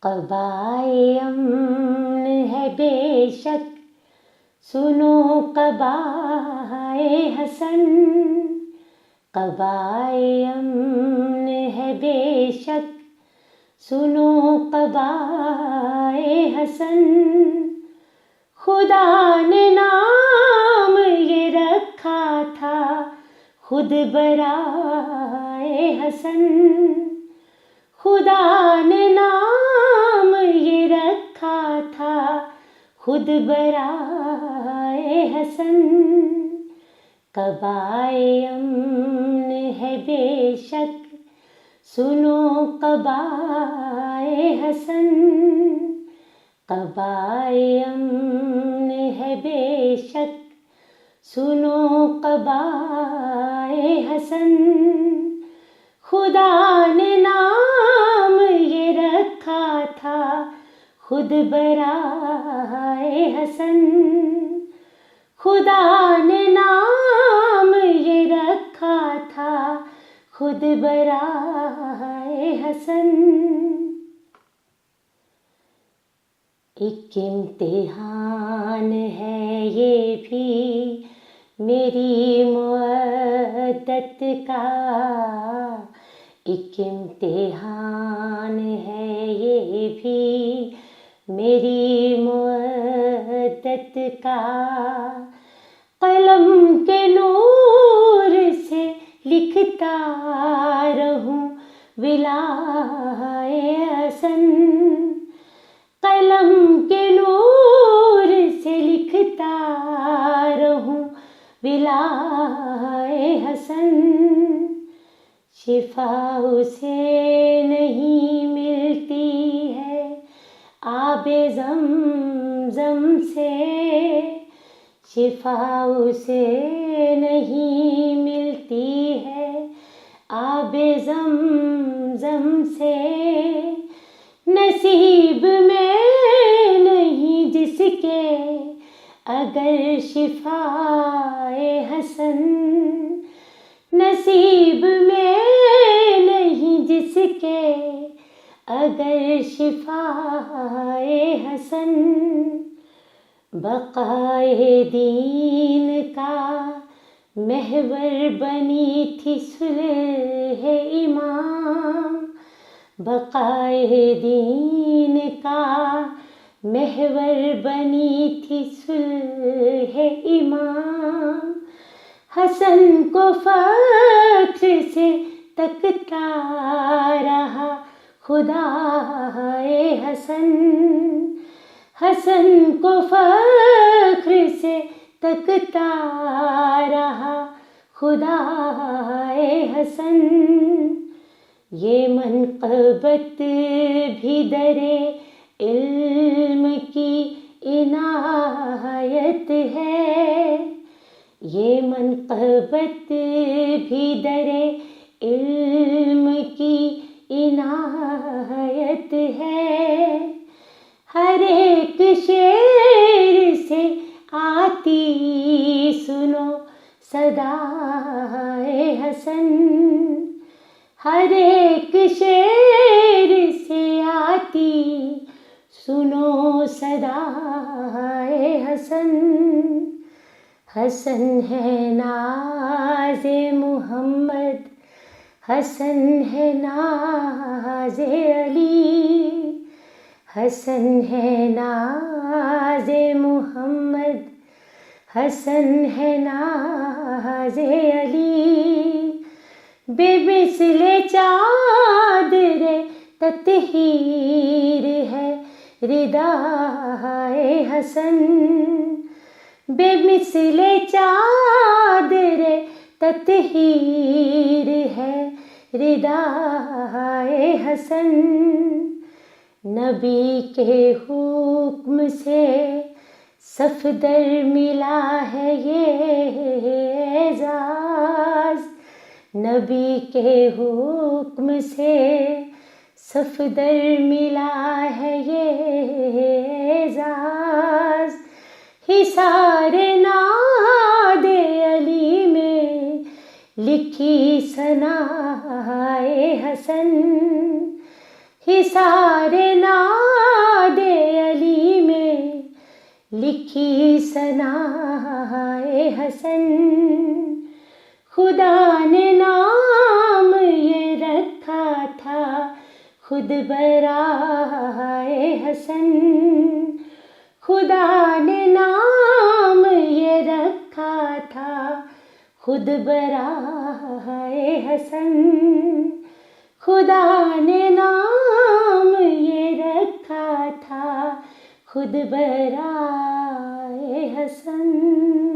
قبائے امن ہے بے شک، سنو قبائے حسن، قبائے امن ہے بے شک، سنو قبائے حسن، خدا نے نام یہ رکھا تھا خود برائے حسن، خدا نے نام یہ رکھا تھا خود برائے حسن، قبائے امن ہے بے شک، سنو قبائے حسن، قبائے امن ہے بے شک، سنو قبائے حسن، خدا نے نام یہ رکھا تھا خود برائے حسن، خدا نے نام یہ رکھا تھا خود برائے حسن، ایک امتحان ہے یہ بھی میری مودت کا، ایک امتحان ہے یہ بھی میری مودت کا، قلم کے نور سے لکھتا رہوں ولائے حسن، قلم کے نور سے لکھتا رہوں ولائے حسن، شفا اسے نہیں ملتی ہے آب زمزم سے، شفا اسے نہیں ملتی ہے آب زمزم سے، نصیب میں نہیں جس کے اگر شفائے حسن، نصیب میں نہیں جس کے اگر شفائے حسن، بقائے دین کا محور بنی تھی صلح امام، بقائے دین کا محور بنی تھی صلح امام، حسن کو فخر سے تکتا رہا خدائے حسن، حسن کو فخر سے تکتا رہا خدائے حسن، یہ منقبت بھی درے علم کی عنایت ہے، یہ منقبت بھی درے علم کی عنایت ہے، ہر ایک شعر سے آتی سنو صدائے حسن، ہر ایک شعر سے آتی سنو صدائے حسن، حسن ہے ناز محمد، حسن ہے ناز علی، حسن ہے ناز محمد، حسن ہے ناز علی، بے مثل چادر تطہیر ہے ردائے حسن، بے مثل چادر تطہیر ہے ردائے حسن، نبی کے حکم سے صفدر ملا ہے یہ اعزاز، نبی کے حکم سے صفدر ملا ہے یہ اعزاز، حصار ناد علی میں لکھی ثنائے حسن، حصار ناد لکھی ثنائے حسن، خدا نے نام یہ رکھا تھا خود برائے حسن، خدا نے نام یہ رکھا تھا خود برائے حسن، خدا نے نام یہ رکھا تھا خود برائے حسن۔